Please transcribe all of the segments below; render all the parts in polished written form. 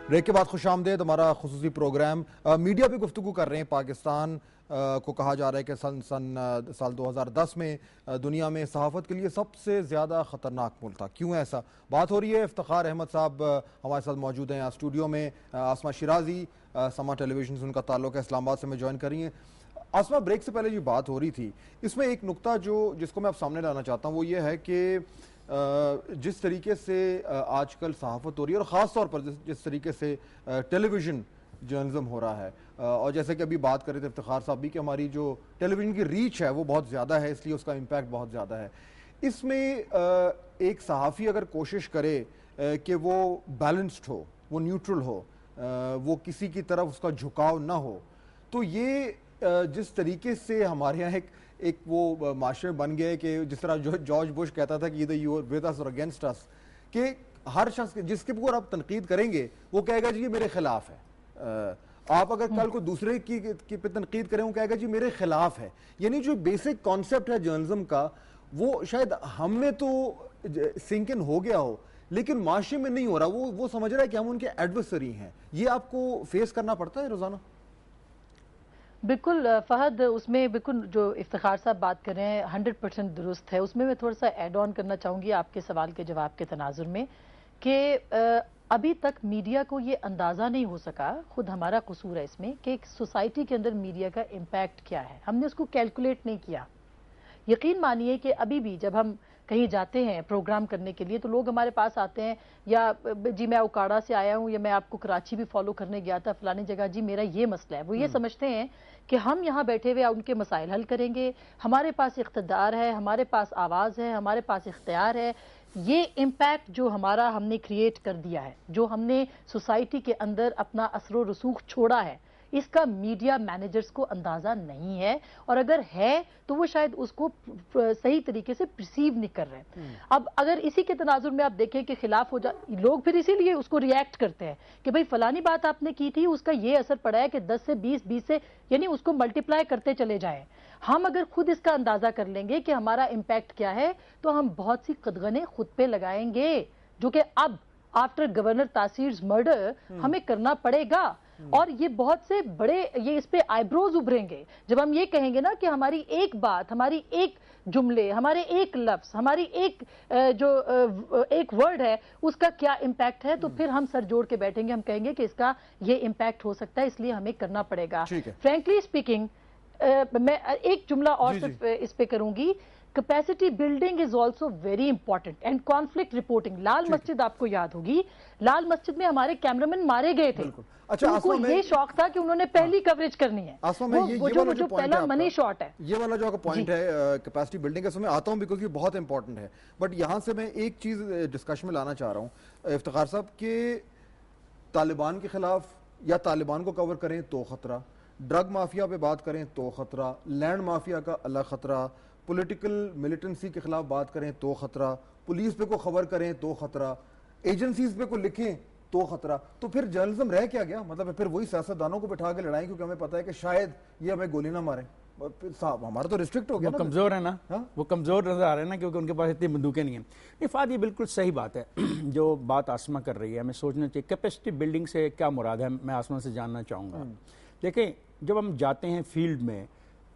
Break کے بعد خوش آمدید. ہمارا خصوصی پروگرام میڈیا پہ گفتگو کر رہے ہیں. پاکستان کو کہا جا رہا ہے کہ سال 2010 میں دنیا میں صحافت کے لیے سب سے زیادہ خطرناک ملک تھا. کیوں ایسا؟ بات ہو رہی ہے. افتخار احمد صاحب ہمارے ساتھ موجود ہیں اسٹوڈیو میں. آسمہ شیرازی سما ٹیلی ویژن سے ان کا تعلق ہے, اسلام آباد سے میں جوائن کر رہی ہیں. آسمہ, بریک سے پہلے جو بات ہو رہی تھی اس میں ایک نقطہ جس کو میں اب سامنے لانا چاہتا ہوں وہ یہ ہے کہ جس طریقے سے آج کل صحافت ہو رہی ہے اور خاص طور پر جس طریقے سے ٹیلی ویژن جرنلزم ہو رہا ہے, اور جیسے کہ ابھی بات کر رہے تھے افتخار صاحب بھی کہ ہماری جو ٹیلی ویژن کی ریچ ہے وہ بہت زیادہ ہے, اس لیے اس کا امپیکٹ بہت زیادہ ہے. اس میں ایک صحافی اگر کوشش کرے کہ وہ بیلنسڈ ہو, وہ نیوٹرل ہو, وہ کسی کی طرف اس کا جھکاؤ نہ ہو, تو یہ جس طریقے سے ہمارے یہاں ایک وہ معاشرے بن گئے کہ جس طرح جارج بش کہتا تھا کہ either you are with us or against us, کہ ہر شخص جس کے اوپر آپ تنقید کریں گے وہ کہے گا جی یہ میرے خلاف ہے. آپ اگر کل کو دوسرے کی پہ تنقید کریں وہ کہے گا جی میرے خلاف ہے. یعنی جو بیسک کانسیپٹ ہے جرنلزم کا وہ شاید ہم میں تو سنک ان ہو گیا ہو لیکن معاشرے میں نہیں ہو رہا. وہ سمجھ رہا ہے کہ ہم ان کے ایڈورسری ہیں. یہ آپ کو فیس کرنا پڑتا ہے روزانہ؟ بالکل فہد, اس میں بالکل جو افتخار صاحب بات کر رہے ہیں 100% درست ہے. اس میں تھوڑا سا ایڈ آن کرنا چاہوں گی آپ کے سوال کے جواب کے تناظر میں کہ ابھی تک میڈیا کو یہ اندازہ نہیں ہو سکا, خود ہمارا قصور ہے اس میں, کہ ایک سوسائٹی کے اندر میڈیا کا امپیکٹ کیا ہے. ہم نے اس کو کیلکولیٹ نہیں کیا. یقین مانیے کہ ابھی بھی جب ہم کہیں جاتے ہیں پروگرام کرنے کے لیے تو لوگ ہمارے پاس آتے ہیں, یا جی میں اوکاڑا سے آیا ہوں, یا میں آپ کو کراچی بھی فالو کرنے گیا تھا فلانی جگہ, جی میرا یہ مسئلہ ہے. وہ یہ سمجھتے ہیں کہ ہم یہاں بیٹھے ہوئے ان کے مسائل حل کریں گے, ہمارے پاس اقتدار ہے, ہمارے پاس آواز ہے, ہمارے پاس اختیار ہے. یہ امپیکٹ جو ہم نے کریٹ کر دیا ہے, جو ہم نے سوسائٹی کے اندر اپنا اثر و رسوخ چھوڑا ہے, اس کا میڈیا مینیجرز کو اندازہ نہیں ہے, اور اگر ہے تو وہ شاید اس کو صحیح طریقے سے پرسیو نہیں کر رہے. اب اگر اسی کے تناظر میں آپ دیکھیں کہ خلاف ہو لوگ پھر اسی لیے اس کو ریئیکٹ کرتے ہیں کہ بھئی فلانی بات آپ نے کی تھی, اس کا یہ اثر پڑا ہے کہ 10 سے 20 سے یعنی اس کو ملٹیپلائی کرتے چلے جائیں. ہم اگر خود اس کا اندازہ کر لیں گے کہ ہمارا امپیکٹ کیا ہے تو ہم بہت سی قدغنیں خود پہ لگائیں گے, جو کہ اب آفٹر گورنر تاثیر's مرڈر ہمیں کرنا پڑے گا. اور یہ بہت سے بڑے یہ اس پہ آئی بروز ابھریں گے جب ہم یہ کہیں گے نا کہ ہماری ایک بات, ہماری ایک جملے, ہمارے ایک لفظ, ہماری ایک جو ایک ورڈ ہے اس کا کیا امپیکٹ ہے. تو پھر ہم سر جوڑ کے بیٹھیں گے, ہم کہیں گے کہ اس کا یہ امپیکٹ ہو سکتا ہے, اس لیے ہمیں کرنا پڑے گا. فرینکلی اسپیکنگ میں ایک جملہ اور صرف اس پہ کروں گی. Capacity building is also very important and conflict reporting. Lal Masjid آپ کو یاد ہوگی, لال مسجد میں ہمارے کیمرامین مارے گئے تھے. ان کو یہ شوق تھا کہ انہوں نے پہلی کوریج کرنی ہے, وہ جو پہلا منی شاٹ ہے. یہ والا جو آپ کا پوائنٹ ہے کیپیسٹی بلڈنگ کا, میں آتا ہوں بیکاز یہ بہت امپورٹنٹ ہے. بٹ یہاں سے میں ایک چیز ڈسکشن میں لانا چاہ رہا ہوں افتخار صاحب, کہ طالبان کے خلاف یا طالبان کو کور کریں تو خطرہ, ڈرگ مافیا پہ بات کریں تو خطرہ, لینڈ مافیا کا الگ خطرہ, پولیٹیکل ملیٹنسی کے خلاف بات کریں تو خطرہ, پولیس پہ کو خبر کریں تو خطرہ, ایجنسیز پہ کو لکھیں تو خطرہ. تو پھر جرنلزم رہ کیا گیا؟ مطلب پھر وہی سیاستدانوں کو بٹھا کے لڑائیں کیونکہ ہمیں پتہ ہے کہ شاید یہ ہمیں گولی نہ ماریں. صاحب ہمارا تو ریسٹرکٹ ہو گیا, کمزور ہے نا, وہ کمزور نظر آ رہے ہیں نا کیونکہ ان کے پاس اتنی بندوقیں نہیں ہیں. افاد یہ بالکل صحیح بات ہے جو بات آسمہ کر رہی ہے. ہمیں سوچنا چاہیے کیپیسٹی بلڈنگ سے کیا مراد ہے, میں آسمہ سے جاننا چاہوں گا. دیکھیں جب ہم جاتے ہیں فیلڈ میں,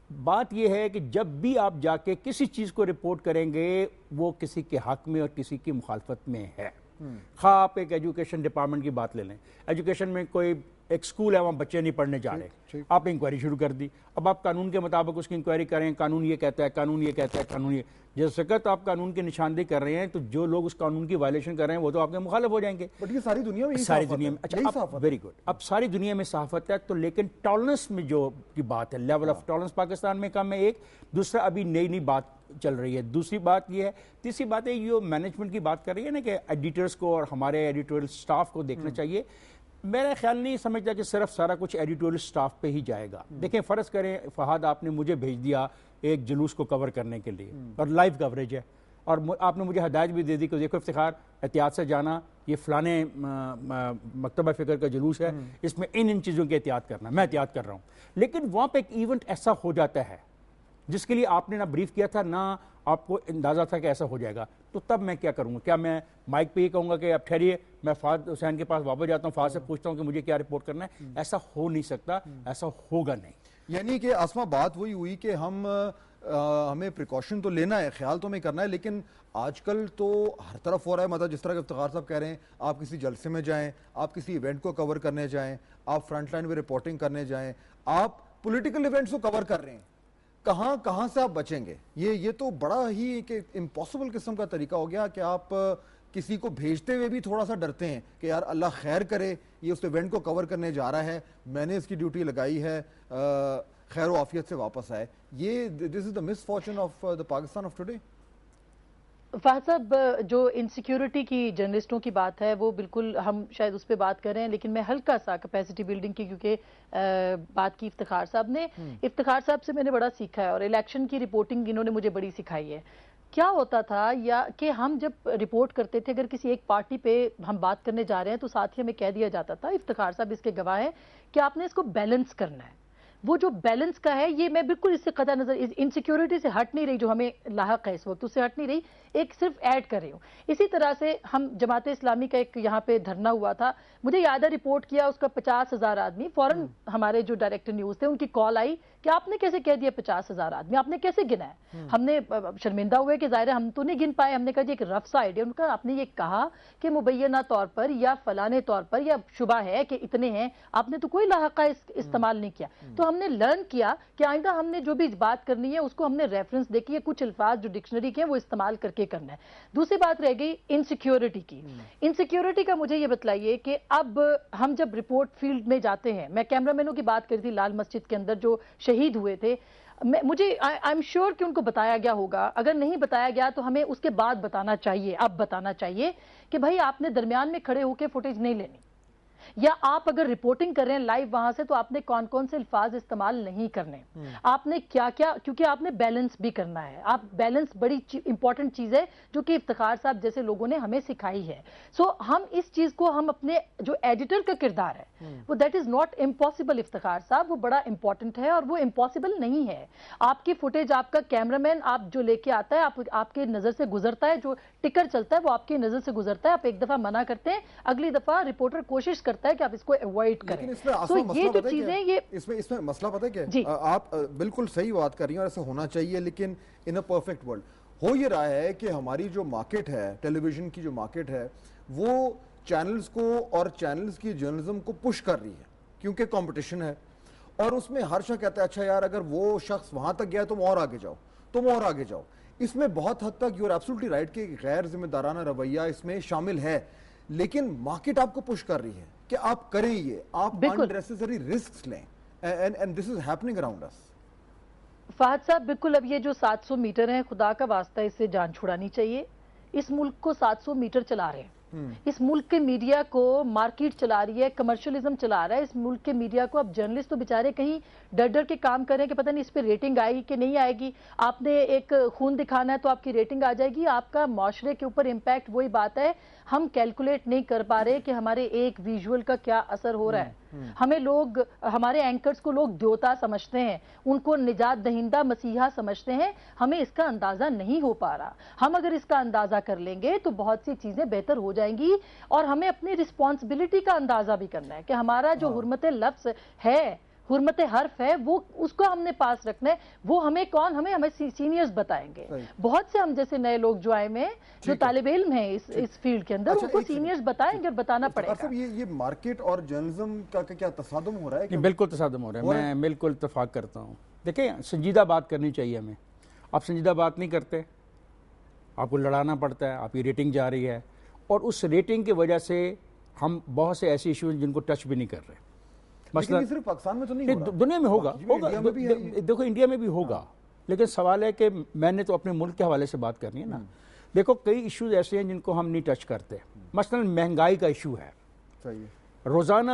بات یہ ہے کہ جب بھی آپ جا کے کسی چیز کو رپورٹ کریں گے وہ کسی کے حق میں اور کسی کی مخالفت میں ہے. خواہ آپ ایک ایجوکیشن ڈپارٹمنٹ کی بات لے لیں, ایجوکیشن میں کوئی ایک سکول ہے وہاں بچے نہیں پڑھنے جا رہے, آپ انکوائری شروع کر دی. اب آپ قانون کے مطابق اس کی انکوائری کریں, قانون یہ کہتا ہے, قانون یہ کہتا ہے, قانون یہ, جس وقت آپ قانون کی نشاندہی کر رہے ہیں تو جو لوگ اس قانون کی وائلیشن کر رہے ہیں وہ تو آپ کے مخالف ہو جائیں گے. بٹ یہ ساری دنیا میں ساری دنیا میں, اچھا ویری گڈ, اب ساری دنیا میں صحافت ہے تو لیکن ٹالرنس میں جو کی بات ہے, لیول آف ٹالرنس پاکستان میں کم ہے. ایک دوسرا ابھی نئی بات چل رہی ہے. دوسری بات یہ ہے, تیسری بات ہے یہ مینجمنٹ کی بات کر رہی ہے نا کہ ایڈیٹرز کو اور ہمارے ایڈیٹوریل سٹاف کو دیکھنا چاہیے. میرا خیال نہیں سمجھتا کہ صرف سارا کچھ ایڈیٹوریل سٹاف پہ ہی جائے گا. دیکھیں فرض کریں فہد آپ نے مجھے بھیج دیا ایک جلوس کو کور کرنے کے لیے اور لائیو کوریج ہے, اور آپ نے مجھے ہدایت بھی دے دی کہ دیکھو افتخار احتیاط سے جانا, یہ فلانے مکتبہ فکر کا جلوس ہے, اس میں ان چیزوں کی احتیاط کرنا, میں احتیاط کر رہا ہوں. لیکن وہاں پہ ایک ایونٹ ایسا ہو جاتا ہے جس کے لیے آپ نے نہ بریف کیا تھا نہ آپ کو اندازہ تھا کہ ایسا ہو جائے گا، تو تب میں کیا کروں گا؟ کیا میں مائک پہ یہ کہوں گا کہ اب ٹھہریے میں فہد حسین کے پاس واپس جاتا ہوں، فہد سے پوچھتا ہوں کہ مجھے کیا رپورٹ کرنا ہے؟ ایسا ہو نہیں سکتا، ایسا ہوگا نہیں۔ یعنی کہ آسما بات وہی ہوئی کہ ہمیں پریکاشن تو لینا ہے، خیال تو ہمیں کرنا ہے، لیکن آج کل تو ہر طرف ہو رہا ہے، مطلب جس طرح کہ افتخار صاحب کہہ رہے ہیں، آپ کسی جلسے میں جائیں، آپ کسی ایونٹ کو کور کرنے جائیں، آپ فرنٹ لائن میں رپورٹنگ کرنے جائیں، آپ پولیٹیکل ایونٹس کو کور کر رہے ہیں، کہاں سے آپ بچیں گے؟ یہ تو بڑا ہی ایک امپاسبل قسم کا طریقہ ہو گیا کہ آپ کسی کو بھیجتے ہوئے بھی تھوڑا سا ڈرتے ہیں کہ یار اللہ خیر کرے، یہ اس ایونٹ کو کور کرنے جا رہا ہے، میں نے اس کی ڈیوٹی لگائی ہے، خیر و عافیت سے واپس آئے۔ یہ this is the Miss Fortune of the Pakistan of today. Fahad Sahab, جو انسیکیورٹی کی جرنلسٹوں کی بات ہے وہ بالکل ہم شاید اس پہ بات کر رہے ہیں، لیکن میں ہلکا سا کیپیسٹی بلڈنگ کی کیونکہ بات کی افتخار صاحب نے، افتخار صاحب سے میں نے بڑا سیکھا ہے، اور الیکشن کی رپورٹنگ انہوں نے مجھے بڑی سکھائی ہے۔ کیا ہوتا تھا یا کہ ہم جب رپورٹ کرتے تھے، اگر کسی ایک پارٹی پہ ہم بات کرنے جا رہے ہیں تو ساتھ ہی ہمیں کہہ دیا جاتا تھا، افتخار صاحب اس کے گواہ ہیں، کہ آپ نے اس کو بیلنس کرنا ہے۔ وہ جو بیلنس کا ہے، یہ میں بالکل اس سے قطع نظر انسیکیورٹی سے ہٹ نہیں رہی جو ہمیں لاحق ہے اس وقت، اس سے ہٹ نہیں رہی، ایک صرف ایڈ کر رہی ہوں۔ اسی طرح سے ہم جماعت اسلامی کا ایک یہاں پہ دھرنا ہوا تھا، مجھے یاد ہے رپورٹ کیا اس کا 50,000 آدمی، فوراً ہمارے جو ڈائریکٹر نیوز تھے ان کی کال آئی کہ آپ نے کیسے کہہ دیا 50,000 آدمی، آپ نے کیسے گنا ہے؟ ہم نے شرمندہ ہوئے کہ ظاہر ہم تو نہیں گن پائے، ہم نے کہا جی ایک رف سا آئیڈیا، ان کا آپ نے یہ کہا کہ مبینہ طور پر یا فلانے طور پر یا شبہ ہے کہ اتنے ہیں، آپ نے تو کوئی لاحقہ استعمال نہیں کیا۔ تو ہم نے لرن کیا کہ آئندہ ہم نے جو بھی بات کرنی ہے اس کو ہم نے ریفرنس دے کے کچھ الفاظ جو ڈکشنری کے ہیں وہ استعمال کر کے کرنا ہے۔ دوسری بات رہ گئی انسیکیورٹی کی۔ انسیکیورٹی کا مجھے یہ بتلائیے کہ اب ہم جب رپورٹ فیلڈ میں جاتے ہیں، میں کیمرہ مینوں کی بات کر رہی تھی لال مسجد کے اندر جو شہید ہوئے تھے، مجھے آئی ایم شیور کہ ان کو بتایا گیا ہوگا، اگر نہیں بتایا گیا تو ہمیں اس کے بعد بتانا چاہیے، اب بتانا چاہیے کہ بھائی آپ نے درمیان میں کھڑے ہو کے فوٹیج نہیں لینی، یا آپ اگر رپورٹنگ کر رہے ہیں لائیو وہاں سے تو آپ نے کون سے الفاظ استعمال نہیں کرنے، آپ نے کیا کیونکہ آپ نے بیلنس بھی کرنا ہے۔ آپ بیلنس بڑی امپورٹنٹ چیز ہے جو کہ افتخار صاحب جیسے لوگوں نے ہمیں سکھائی ہے۔ سو ہم اس چیز کو ہم اپنے جو ایڈیٹر کا کردار ہے وہ that is not impossible, Iftikhar صاحب وہ بڑا امپورٹنٹ ہے اور وہ امپاسبل نہیں ہے۔ آپ کی فوٹیج، آپ کا کیمرہ مین آپ جو لے کے آتا ہے، آپ کے نظر سے گزرتا ہے، جو ٹکر چلتا ہے وہ آپ کی نظر سے گزرتا ہے، آپ ایک دفعہ منع کرتے ہیں، اگلی دفعہ رپورٹر کوشش کرتا ہے کہ آپ اس کو ایوائڈ کریں۔ تو یہ جو چیزیں اس میں مسئلہ پتہ ہے کیا؟ آپ بالکل صحیح بات کر رہی ہیں اور ایسا ہونا چاہیے، لیکن ان اے پرفیکٹ ورلڈ ہو یہ رہا ہے کہ ہماری جو مارکیٹ ہے، ٹیلی ویژن کی جو مارکیٹ ہے، وہ چینلز کو اور چینلز کی جرنلزم کو پش کر رہی ہے کیونکہ کمپٹیشن ہے، اور اس میں ہر شخص کہتا ہے اچھا یار اگر وہ شخص وہاں تک گیا تم اور آگے جاؤ، تم اور آگے جاؤ۔ اس میں بہت حد تک یو آر ایبسولوٹلی رائٹ کہ غیر ذمہ دارانہ رویہ اس میں شامل ہے، لیکن مارکیٹ آپ کو پش کر رہی ہے کہ آپ کریں یہ، آپ unnecessary risks لیں، and this is happening around us۔ Fahad صاحب بالکل، اب یہ جو 700 میٹر ہیں خدا کا واسطہ اس سے جان چھڑانی چاہیے۔ اس ملک کو 700 میٹر چلا رہے ہیں، اس ملک کے میڈیا کو مارکیٹ چلا رہی ہے، کمرشلزم چلا رہا ہے اس ملک کے میڈیا کو۔ اب جرنلسٹ تو بیچارے کہیں ڈر ڈر کے کام کریں کہ پتہ نہیں اس پہ ریٹنگ آئے گی کہ نہیں آئے گی، آپ نے ایک خون دکھانا ہے تو آپ کی ریٹنگ آ جائے گی، آپ کا معاشرے کے اوپر امپیکٹ وہی بات ہے، ہم کیلکولیٹ نہیں کر پا رہے کہ ہمارے ایک ویژول کا کیا اثر ہو رہا ہے۔ ہمیں لوگ، ہمارے اینکرز کو لوگ دیوتا سمجھتے ہیں، ان کو نجات دہندہ مسیحا سمجھتے ہیں، ہمیں اس کا اندازہ نہیں ہو پا رہا۔ ہم اگر اس کا اندازہ کر لیں گے تو بہت سی چیزیں بہتر ہو جائیں گی، اور ہمیں اپنی رسپانسبلٹی کا اندازہ بھی کرنا ہے کہ ہمارا جو حرمت لفظ ہے، حرمت حرف ہے، وہ اس کو ہم نے پاس رکھنا ہے، وہ ہمیں کون، ہمیں سینئرز بتائیں گے۔ بہت سے ہم جیسے نئے لوگ جو آئے میں جو طالب علم ہیں اس فیلڈ کے اندر، ان کو سینئرز بتائیں گے اور بتانا پڑے گا۔ یہ مارکیٹ اور جرنلزم کا کیا تصادم ہو رہا ہے؟ بالکل تصادم ہو رہا ہے، میں بالکل اتفاق کرتا ہوں۔ دیکھیں سنجیدہ بات کرنی چاہیے ہمیں، آپ سنجیدہ بات نہیں کرتے، آپ کو لڑانا پڑتا ہے، آپ کی ریٹنگ جا رہی ہے، اور اس ریٹنگ کی وجہ سے ہم بہت سے ایسی ایشوز جن کو ٹچ بھی نہیں کر رہے۔ مثلا صرف پاکستان میں تو نہیں ہو رہا، دنیا میں ہوگا، دیکھو انڈیا میں بھی ہوگا، لیکن سوال ہے کہ میں نے تو اپنے ملک کے حوالے سے بات کرنی ہے نا۔ دیکھو کئی ایشوز ایسے ہیں جن کو ہم نہیں ٹچ کرتے، مثلا مہنگائی کا ایشو ہے، روزانہ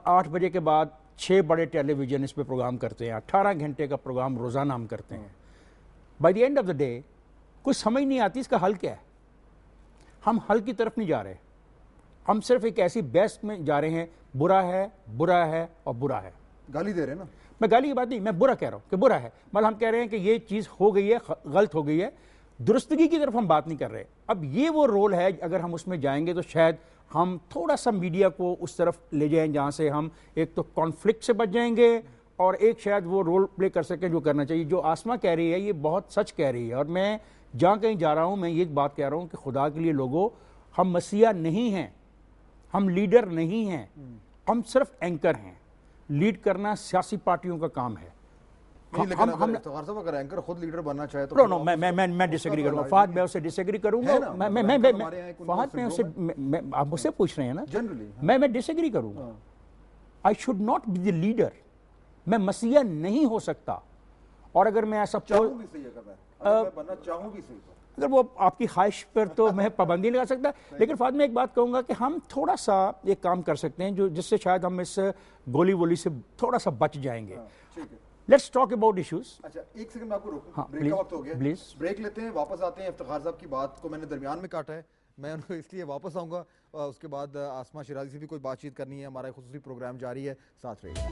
8 بجے کے بعد 6 بڑے ٹیلی ویژن اس پہ پروگرام کرتے ہیں، 18 گھنٹے کا پروگرام روزانہ ہم کرتے ہیں۔ By the end of the day کچھ سمجھ نہیں آتی اس کا حل کیا ہے، ہم حل کی طرف نہیں جا رہے، ہم صرف ایک ایسی بحث میں جا رہے ہیں، برا ہے برا ہے اور برا ہے، گالی دے رہے ہیں نا۔ میں گالی کی بات نہیں، میں برا کہہ رہا ہوں کہ برا ہے، مطلب ہم کہہ رہے ہیں کہ یہ چیز ہو گئی ہے، غلط ہو گئی ہے، درستگی کی طرف ہم بات نہیں کر رہے. اب یہ وہ رول ہے، اگر ہم اس میں جائیں گے تو شاید ہم تھوڑا سا میڈیا کو اس طرف لے جائیں جہاں سے ہم ایک تو کانفلکٹ سے بچ جائیں گے، اور ایک شاید وہ رول پلے کر سکیں جو کرنا چاہیے. جو آسمہ کہہ رہی ہے یہ بہت سچ کہہ رہی ہے، اور میں جہاں کہیں جا رہا ہوں میں یہ بات کہہ رہا ہوں کہ خدا کے لیے لوگوں، ہم مسیح نہیں ہیں، ہم لیڈر نہیں ہیں، ہم صرف اینکر ہیں. لیڈ کرنا سیاسی پارٹیوں کا کام ہے. افتخار صاحب اگر اینکر خود لیڈر بننا چاہے تو میں ڈس ایگری کروں گا. فہد میں اسے ڈس ایگری کروں گا. فہد میں اسے، آپ مجھ سے پوچھ رہے ہیں نا، میں ڈس ایگری کروں گا. I should not be the leader. میں مسیح نہیں ہو سکتا. اور اگر میں ایسا اگر وہ آپ کی خواہش پر تو میں پابندی لگا سکتا. لیکن فہد میں ایک بات کہوں گا کہ ہم تھوڑا سا ایک کام کر سکتے ہیں جو جس سے شاید ہم اس گولی وولی سے تھوڑا سا بچ جائیں گے. Let's talk about issues. اچھا ایک سیکنڈ میں آپ کو روکوں، بریک کا وقت ہو گیا، پلیز بریک لیتے ہیں، واپس آتے ہیں. افتخار صاحب کی بات کو میں نے درمیان میں کاٹا ہے، میں ان کو اس لیے واپس آؤں گا. اس کے بعد آسمہ شیرازی سے بھی کوئی بات چیت کرنی ہے. ہمارا خصوصی پروگرام جاری ہے، ساتھ رہیے.